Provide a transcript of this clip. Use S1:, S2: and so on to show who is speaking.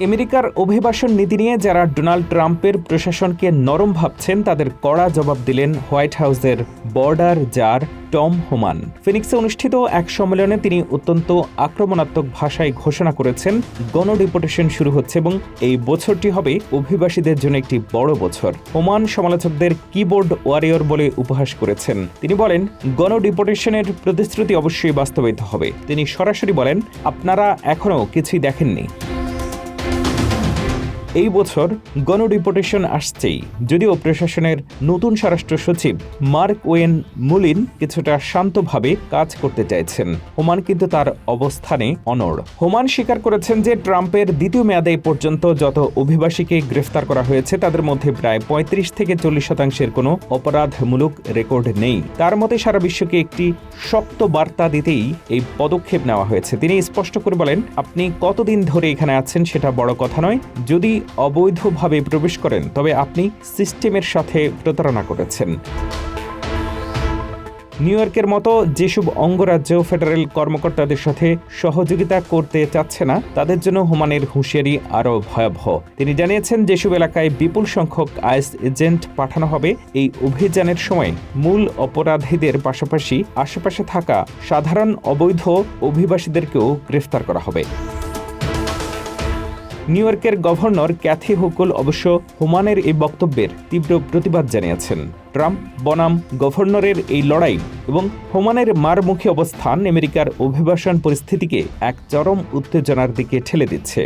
S1: আমেরিকার অভিবাসন নীতি নিয়ে যারা ডোনাল্ড ট্রাম্পের প্রশাসনকে নরম ভাবছেন তাদের কড়া জবাব দিলেন হোয়াইট হাউসের বর্ডার জার টম হোমান। ফিনিক্সে অনুষ্ঠিত এক সম্মেলনে তিনি অত্যন্ত আক্রমণাত্মক ভাষায় ঘোষণা করেছেন গণডিপোর্টেশন শুরু হচ্ছে এবং এই বছরটি হবে অভিবাসীদের জন্য একটি বড় বছর। হোমান সমালোচকদের কিবোর্ড ওয়ারিয়র বলে উপহাস করেছেন। তিনি বলেন, গণডিপোর্টেশনের প্রতিশ্রুতি অবশ্যই বাস্তবায়িত হবে। তিনি সরাসরি বলেন, আপনারা এখনও কিছুই দেখেননি। এই বছর গণডিপোর্টেশন আসছেই, যদিও প্রশাসনের নতুন স্বরাষ্ট্র সচিব মার্ক ওয়েন মুলিন কিছুটা শান্তভাবে কাজ করতে চাইছেন। হোমান কিন্তু তার অবস্থানে অনড়। হোমান স্বীকার করেছেন যে ট্রাম্পের দ্বিতীয় মেয়াদে পর্যন্ত যত অভিবাসীকে গ্রেফতার করা হয়েছে তাদের মধ্যে প্রায় ৩৫ থেকে ৪০% কোনো অপরাধমূলক রেকর্ড নেই। তার মতে সারা বিশ্বকে একটি শক্ত বার্তা দিতেই এই পদক্ষেপ নেওয়া হয়েছে। তিনি স্পষ্ট করে বলেন, আপনি কতদিন ধরে এখানে আছেন সেটা বড় কথা নয়। যদি অবৈধভাবে প্রবেশ করেন তবে আপনি সিস্টেমের সাথে প্রতারণা করেছেন। নিউ ইয়র্কের মতো যেসব অঙ্গরাজ্য ফেডারেল কর্মকর্তাদের সাথে সহযোগিতা করতে চাচ্ছে না তাদের জন্য হোমানের হুঁশিয়ারি আরও ভয়াবহ। তিনি জানিয়েছেন, যেসব এলাকায় বিপুল সংখ্যক আইএস এজেন্ট পাঠানো হবে এই অভিযানের সময় মূল অপরাধীদের পাশাপাশি আশেপাশে থাকা সাধারণ অবৈধ অভিবাসীদেরকেও গ্রেফতার করা হবে। নিউ ইয়র্কের গভর্নর ক্যাথি হুকুল অবশ্য হোমানের এই বক্তব্যের তীব্র প্রতিবাদ জানিয়েছেন। ট্রাম্প বনাম গভর্নরের এই লড়াই এবং হোমানের মারমুখী অবস্থান আমেরিকার অভিবাসন পরিস্থিতিকে এক চরম উত্তেজনার দিকে ঠেলে দিচ্ছে।